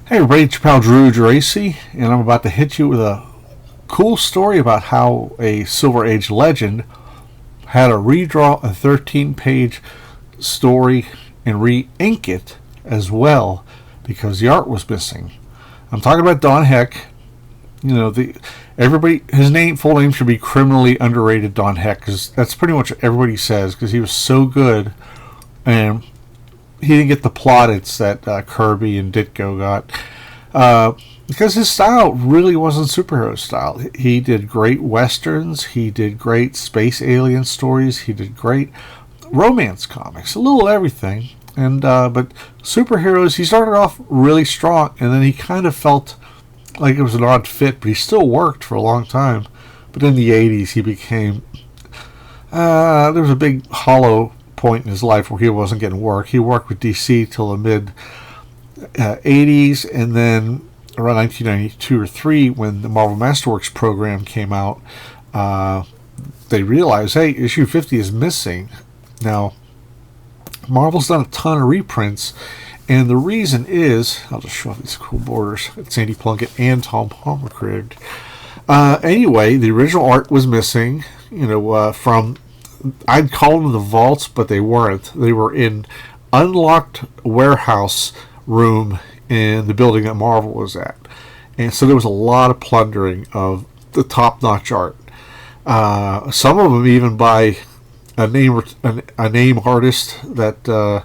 Hey everybody, it's your pal Drew Geraci, and I'm about to hit you with a cool story about how a Silver Age legend had to redraw a 13-page story and re-ink it as well because the art was missing. I'm talking about Don Heck. You know, his full name should be criminally underrated Don Heck, because that's pretty much what everybody says, because he was so good, and he didn't get the plaudits that Kirby and Ditko got, because his style really wasn't superhero style. He did great westerns, he did great space alien stories, he did great romance comics, a little everything. And but superheroes, he started off really strong, and then he kind of felt like it was an odd fit, but he still worked for a long time. But in the 80s, he became there was a big hollow point in his life where he wasn't getting work. He worked with DC till the mid 80s, and then around 1992 or 3, when the Marvel Masterworks program came out, they realized, hey, issue 50 is missing. Now, Marvel's done a ton of reprints, and the reason is, I'll just show off these cool borders. It's Sandy Plunkett and Tom Palmer. Anyway, the original art was missing, from, I'd call them the vaults, but they weren't. They were in unlocked warehouse room in the building that Marvel was at. And so there was a lot of plundering of the top-notch art. Some of them even by a name artist that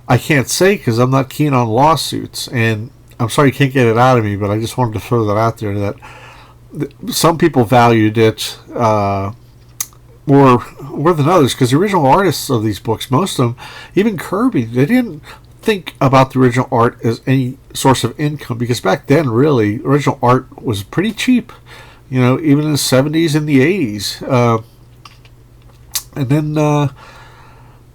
I can't say because I'm not keen on lawsuits. And I'm sorry you can't get it out of me, but I just wanted to throw that out there, that some people valued it more than others, because the original artists of these books, most of them, even Kirby, they didn't think about the original art as any source of income, because back then, really, original art was pretty cheap, even in the 70s and the 80s. And then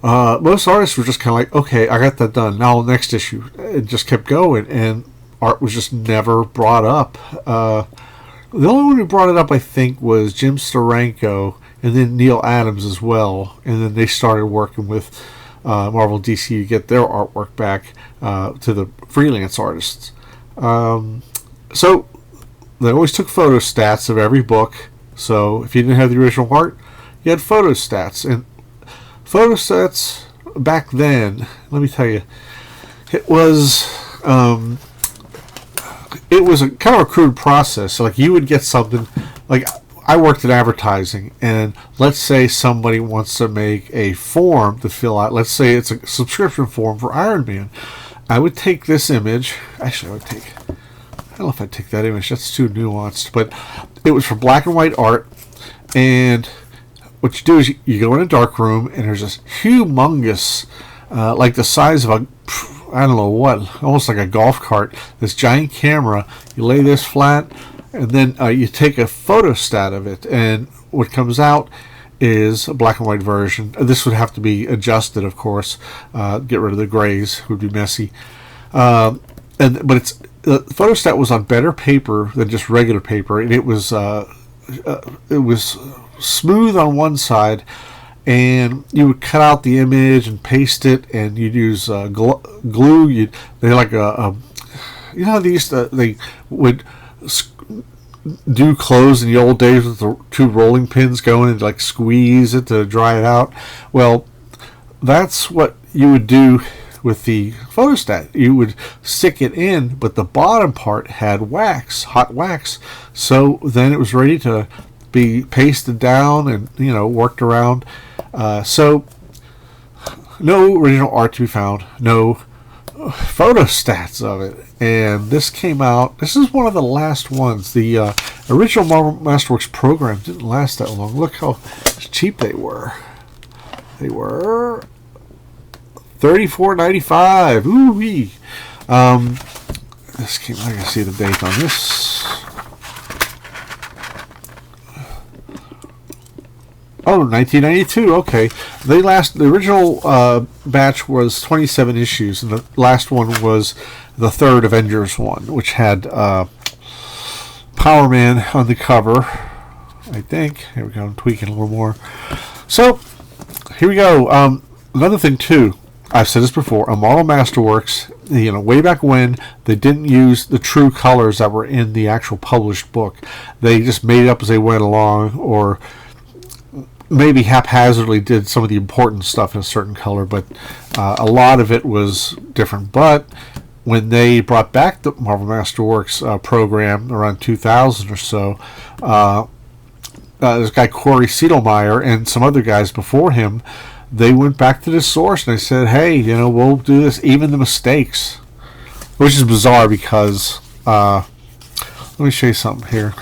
most artists were just kind of like, okay, I got that done, now next issue. It just kept going, and art was just never brought up. The only one who brought it up, I think, was Jim Steranko, and then Neil Adams as well. And then they started working with Marvel DC to get their artwork back to the freelance artists. So they always took photo stats of every book. So if you didn't have the original art, you had photo stats. And photo stats back then, let me tell you, it was a kind of a crude process. So, like, you would get something, like, I worked in advertising, and let's say somebody wants to make a form to fill out. Let's say it's a subscription form for Iron Man. I would take this image. Actually, I don't know if I'd take that image. That's too nuanced. But it was for black and white art. And what you do is you go in a dark room, and there's this humongous, like the size of I don't know what, almost like a golf cart, this giant camera. You lay this flat, and then you take a photostat of it, and what comes out is a black and white version. This would have to be adjusted, of course. Get rid of the grays, would be messy. But the photostat was on better paper than just regular paper, and it was smooth on one side, and you would cut out the image and paste it, and you'd use glue. They like they would do clothes in the old days with the two rolling pins going and like squeeze it to dry it out. Well, that's what you would do with the photostat. You would stick it in, but the bottom part had wax, hot wax. So then it was ready to be pasted down and worked around. So no original art to be found, no photostats of it, and this came out. This is one of the last ones. The original Marvel Masterworks program didn't last that long. Look how cheap they were. They were $34.95. Ooh wee. This came. I can see the date on this. Oh, 1992. Okay, the original batch was 27 issues, and the last one was the third Avengers one, which had Power Man on the cover. I think. Here we go. I'm tweaking a little more. So here we go. Another thing too. I've said this before, on Marvel Masterworks, way back when, they didn't use the true colors that were in the actual published book. They just made it up as they went along, or maybe haphazardly did some of the important stuff in a certain color, but a lot of it was different. But when they brought back the Marvel Masterworks program around 2000 or so, this guy Corey Siedelmeyer and some other guys before him, they went back to the source and they said, hey, we'll do this, even the mistakes. Which is bizarre because, let me show you something here.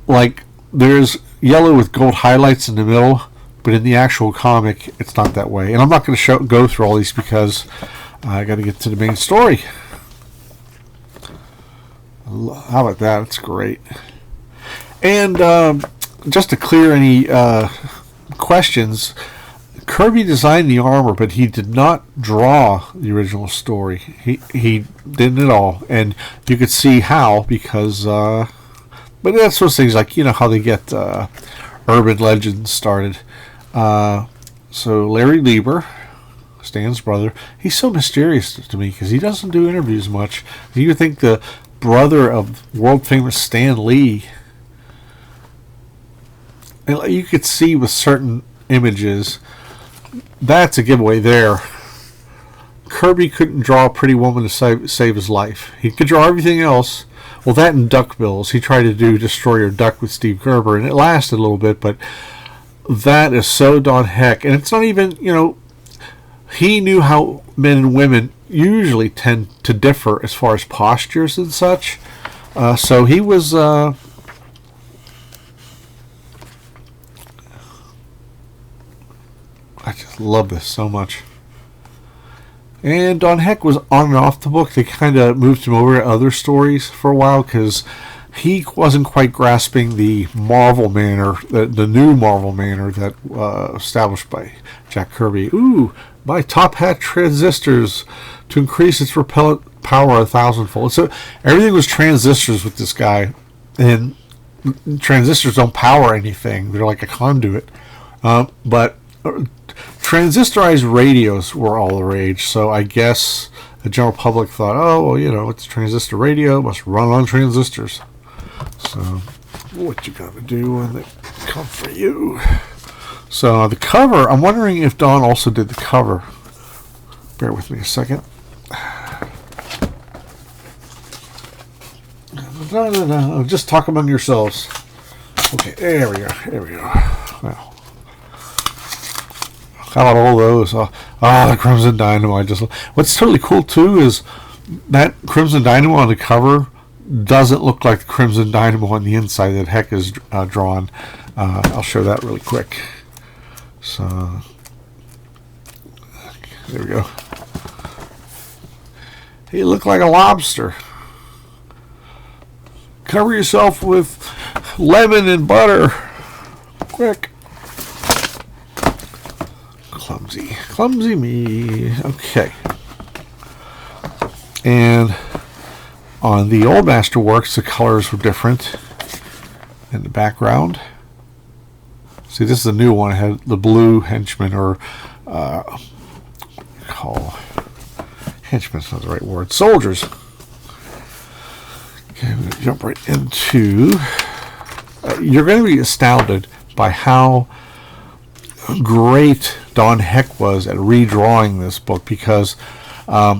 Like, there's yellow with gold highlights in the middle, but in the actual comic, it's not that way. And I'm not going to go through all these because I got to get to the main story. How about that? It's great. And just to clear any questions, Kirby designed the armor, but he did not draw the original story. He didn't at all, and you could see how, because but that's those things, like how they get urban legends started. So Larry Lieber, Stan's brother, he's so mysterious to me because he doesn't do interviews much. You would think the brother of world famous Stan Lee. And you could see with certain images, that's a giveaway there. Kirby couldn't draw a pretty woman to save his life. He could draw everything else. Well, that and duckbills. He tried to do Destroyer Duck with Steve Gerber, and it lasted a little bit, but that is so Don Heck. And it's not even, he knew how men and women usually tend to differ as far as postures and such. So he was... I just love this so much. And Don Heck was on and off the book. They kind of moved him over to other stories for a while because he wasn't quite grasping the Marvel manner, the new Marvel manner that established by Jack Kirby. Ooh, my top hat transistors to increase its repellent power 1,000-fold. So everything was transistors with this guy, and transistors don't power anything. They're like a conduit. But transistorized radios were all the rage, so I guess the general public thought, oh, well, it's a transistor radio, must run on transistors. So, what you gotta do when they come for you? So, the cover, I'm wondering if Don also did the cover. Bear with me a second. No, just talk among yourselves. Okay, there we go. Well. How about all those? The Crimson Dynamo. What's totally cool too is that Crimson Dynamo on the cover doesn't look like the Crimson Dynamo on the inside that Heck is drawn. I'll show that really quick. So there we go. He looked like a lobster. Cover yourself with lemon and butter. Quick. Clumsy me. Okay. And on the old Masterworks, the colors were different in the background. See, this is the new one. It had the blue henchmen, or henchmen's not the right word. Soldiers. Okay, I'm going to jump right into. You're going to be astounded by how great Don Heck was at redrawing this book, because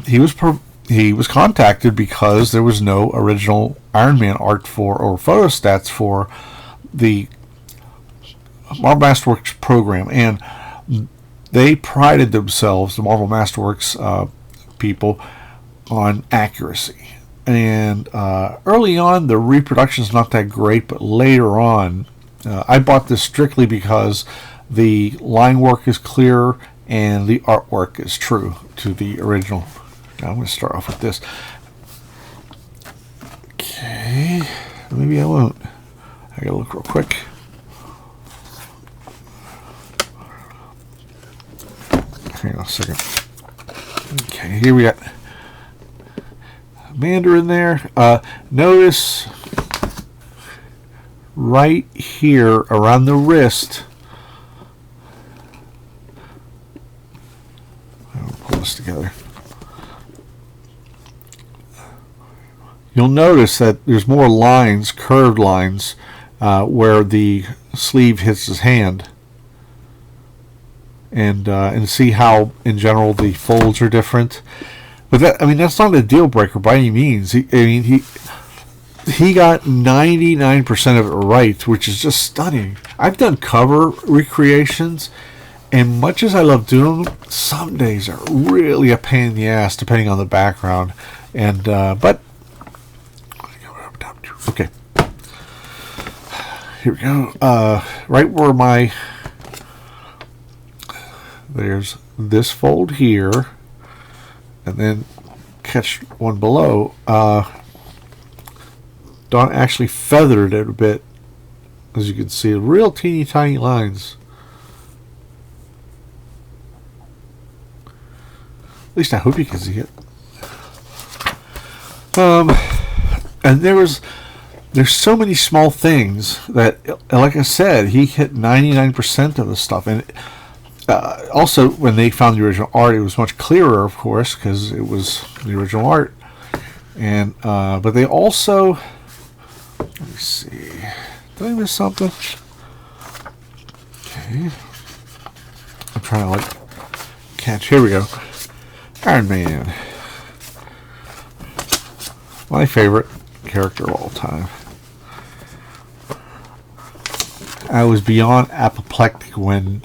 he was contacted because there was no original Iron Man art or photostats for the Marvel Masterworks program, and they prided themselves, the Marvel Masterworks people, on accuracy. And early on, the reproduction's not that great, but later on, I bought this strictly because the line work is clear and the artwork is true to the original. Now I'm going to start off with this. Okay, maybe I won't. I gotta look real quick. Hang on a second. Okay, here we got Mandarin there. Notice right here around the wrist, together. You'll notice that there's more lines, curved lines, where the sleeve hits his hand. And see how, in general, the folds are different. But that, I mean, that's not a deal breaker by any means. He got 99% of it right, which is just stunning. I've done cover recreations, and much as I love doing them, some days are really a pain in the ass, depending on the background. And but okay, here we go. Right where my there's this fold here, and then catch one below. Don actually feathered it a bit, as you can see, real teeny tiny lines. At least I hope you can see it. And there's so many small things that, like I said, he hit 99% of the stuff. And also, when they found the original art, it was much clearer, of course, because it was the original art. And but they also, let me see, did I miss something? Okay, I'm trying to like catch. Here we go. Iron Man, my favorite character of all time. I was beyond apoplectic when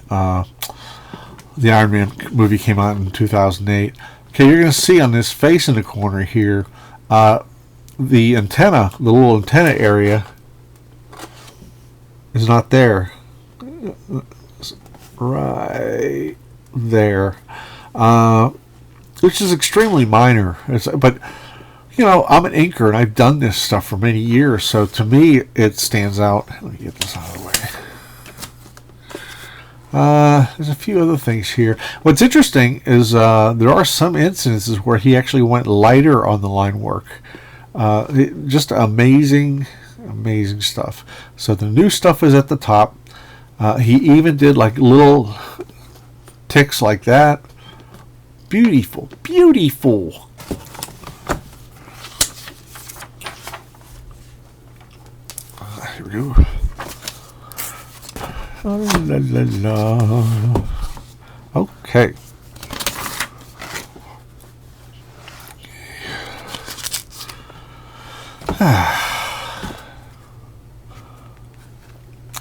the Iron Man movie came out in 2008. Okay, you're going to see on this face in the corner here, the antenna, the little antenna area is not there. Right there. Which is extremely minor. But, you know, I'm an inker and I've done this stuff for many years, so to me it stands out. Let me get this out of the way. There's a few other things here. What's interesting is there are some instances where he actually went lighter on the line work. Just amazing stuff. So the new stuff is at the top. He even did like little ticks like that. Beautiful. Here we go. Oh, la, la, la. Okay.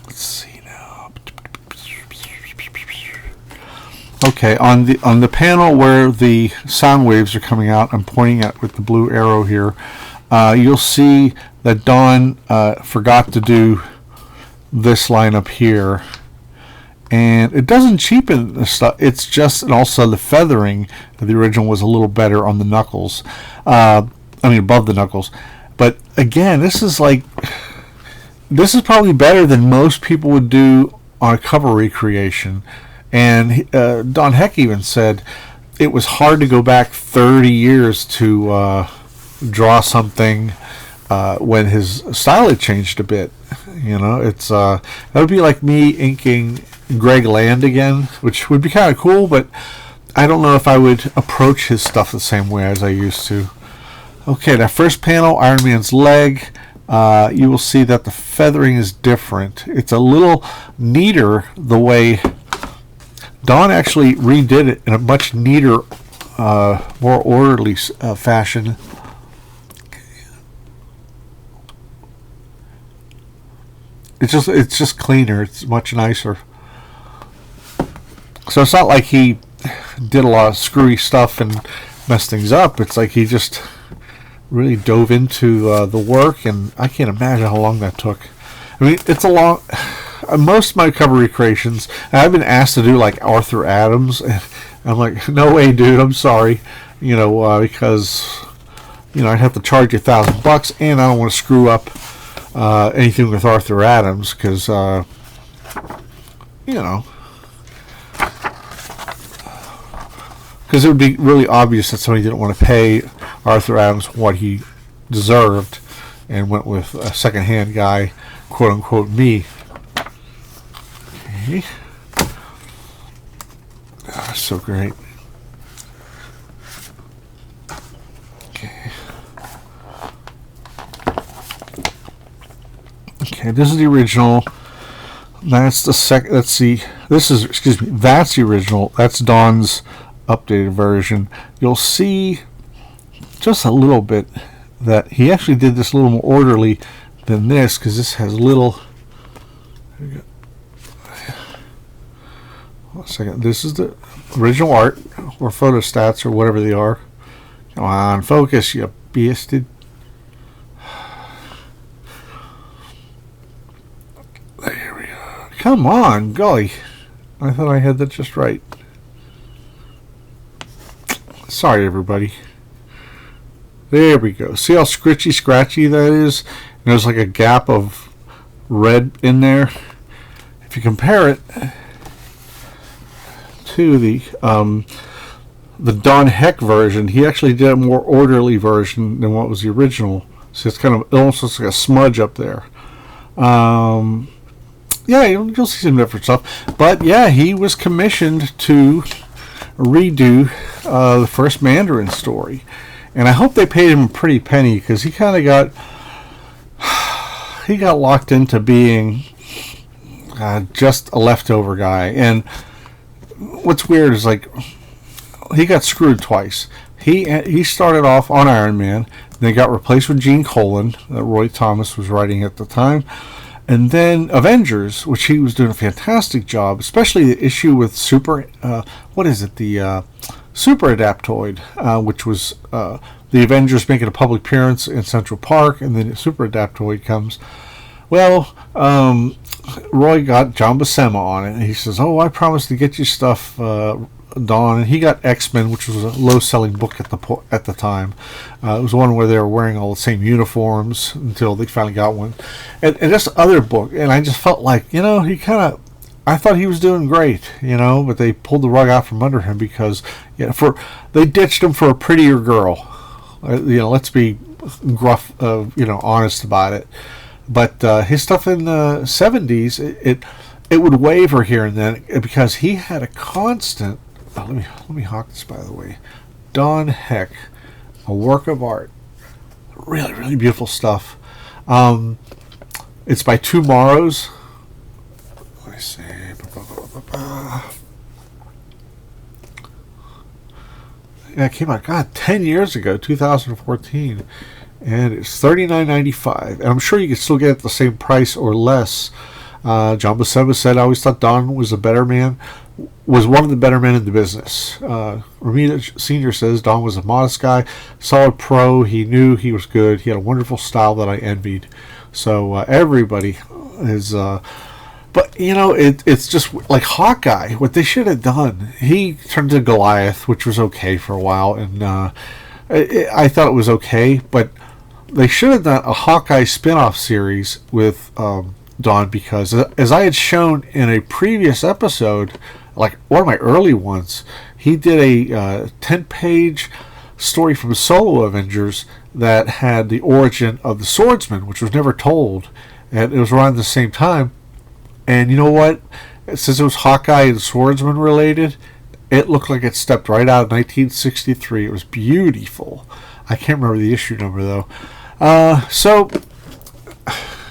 Let's see now. Okay, on the panel where the sound waves are coming out, I'm pointing at with the blue arrow here. You'll see that Don forgot to do this line up here, and it doesn't cheapen the stuff. It's just, and also the feathering of the original was a little better on the knuckles. Above the knuckles. But again, this is probably better than most people would do on a cover recreation. And Don Heck even said it was hard to go back 30 years to draw something when his style had changed a bit. You know, it's that would be like me inking Greg Land again, which would be kind of cool, but I don't know if I would approach his stuff the same way as I used to. Okay, that first panel, Iron Man's leg, you will see that the feathering is different. It's a little neater the way Don actually redid it in a much neater, more orderly fashion. It's just cleaner. It's much nicer. So it's not like he did a lot of screwy stuff and messed things up. It's like he just really dove into the work, and I can't imagine how long that took. I mean, it's a long. Most of my cover recreations, and I've been asked to do like Arthur Adams, and I'm like, no way, dude. I'm sorry, because I'd have to charge you $1,000, and I don't want to screw up anything with Arthur Adams, because because it would be really obvious that somebody didn't want to pay Arthur Adams what he deserved and went with a second-hand guy, quote-unquote me. Okay. So great. Okay, this is the original. That's the second. Let's see. This is, excuse me, that's the original. That's Don's updated version. You'll see just a little bit that he actually did this a little more orderly than this, because this has little. One second. This is the original art or photo stats or whatever they are. Come on, focus, you beasted. There we go. Come on, golly. I thought I had that just right. Sorry, everybody. There we go. See how scratchy that is? And there's like a gap of red in there. If you compare it to the Don Heck version, he actually did a more orderly version than what was the original. So it's kind of, it almost looks like a smudge up there. Yeah, you'll see some different stuff. But yeah, he was commissioned to redo the first Mandarin story. And I hope they paid him a pretty penny, because he kind of got locked into being just a leftover guy. And what's weird is, like, he got screwed twice. He started off on Iron Man, then got replaced with Gene Colan, that Roy Thomas was writing at the time, and then Avengers, which he was doing a fantastic job, especially the issue with Super Adaptoid, which was the Avengers making a public appearance in Central Park, and then Super Adaptoid comes. Well, Roy got John Buscema on it, and he says, "Oh, I promised to get you stuff, Don." And he got X-Men, which was a low-selling book at the time. It was one where they were wearing all the same uniforms until they finally got one, and this other book. And I just felt like, I thought he was doing great, but they pulled the rug out from under him because, they ditched him for a prettier girl. Let's be gruff, honest about it. But his stuff in the 70s, it would waver here and then, because he had a constant. Let me hawk this, by the way. Don Heck, a work of art. Really, really beautiful stuff. It's by Two Morrows. Let me see. Yeah, it came out, 10 years ago, 2014. And it's $39.95. And I'm sure you can still get it at the same price or less. John Buscema said, "I always thought Don was was one of the better men in the business." Ramita Sr. says, "Don was a modest guy, solid pro. He knew he was good. He had a wonderful style that I envied." So everybody is... but, it's just like Hawkeye. What they should have done, he turned to Goliath, which was okay for a while. And I thought it was okay, but they should have done a Hawkeye spin-off series with Don, because as I had shown in a previous episode, like one of my early ones, he did a 10-page story from Solo Avengers that had the origin of the Swordsman, which was never told, and it was around the same time. And you know what? Since it was Hawkeye and Swordsman related, it looked like it stepped right out of 1963. It was beautiful. I can't remember the issue number, though. So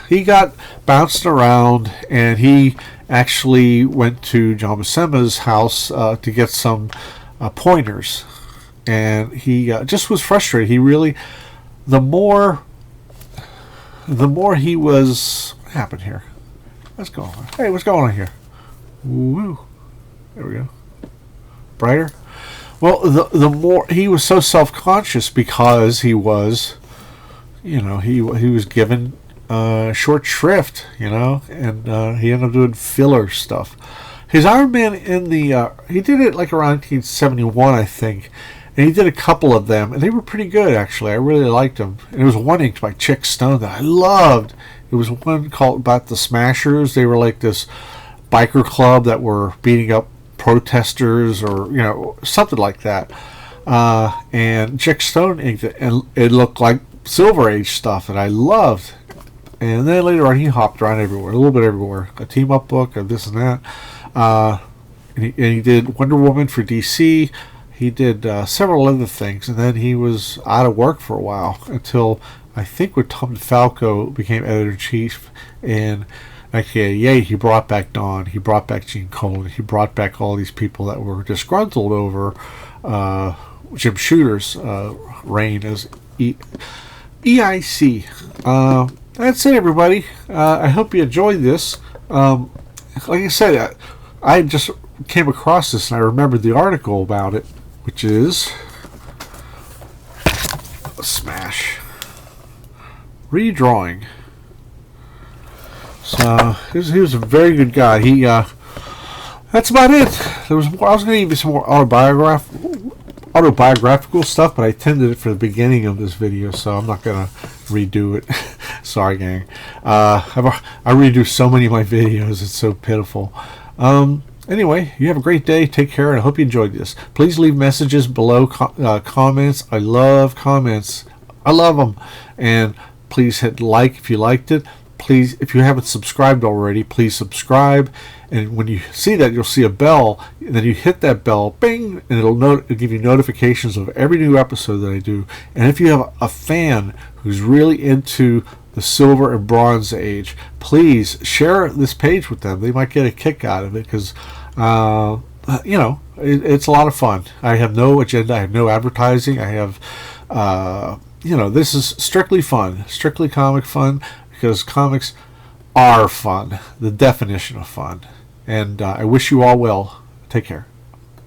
he got bounced around, and he actually went to John Buscema's house to get some pointers. And he just was frustrated. He really... The more he was... What happened here? What's going on? Hey, what's going on here? Woo. There we go. Brighter? Well, the more... He was so self-conscious because he was... he was given short shrift, and he ended up doing filler stuff. His Iron Man in the... he did it like around 1971, I think. And he did a couple of them, and they were pretty good, actually. I really liked them. And it was one inked by Chick Stone that I loved. It was one called about the Smashers. They were like this biker club that were beating up protesters, or, something like that. And Chick Stone inked it, and it looked like Silver Age stuff, and I loved. And then later on, he hopped around everywhere, a little bit everywhere. A team-up book, of this and that. And he did Wonder Woman for DC. He did several other things, and then he was out of work for a while until I think when Tom DeFalco became editor-in-chief in 1988. He brought back Don, he brought back Gene Colan, he brought back all these people that were disgruntled over Jim Shooter's reign as EIC. That's it, everybody. I hope you enjoyed this. Like I said, I just came across this and I remembered the article about it, which is a smash redrawing. So he was a very good guy. He that's about it. There was more. I was going to give you some more autobiographical stuff, but I intended it for the beginning of this video, so I'm not going to redo it. Sorry, gang. I redo so many of my videos. It's so pitiful. Anyway, you have a great day. Take care, and I hope you enjoyed this. Please leave messages below, comments. I love comments. I love them. And please hit like if you liked it. Please, if you haven't subscribed already, please subscribe. And when you see that, you'll see a bell. And then you hit that bell, bing, and it'll give you notifications of every new episode that I do. And if you have a fan who's really into the Silver and Bronze Age, please share this page with them. They might get a kick out of it because, it's a lot of fun. I have no agenda. I have no advertising. I have, this is strictly fun, strictly comic fun, because comics are fun, the definition of fun. And I wish you all well. Take care.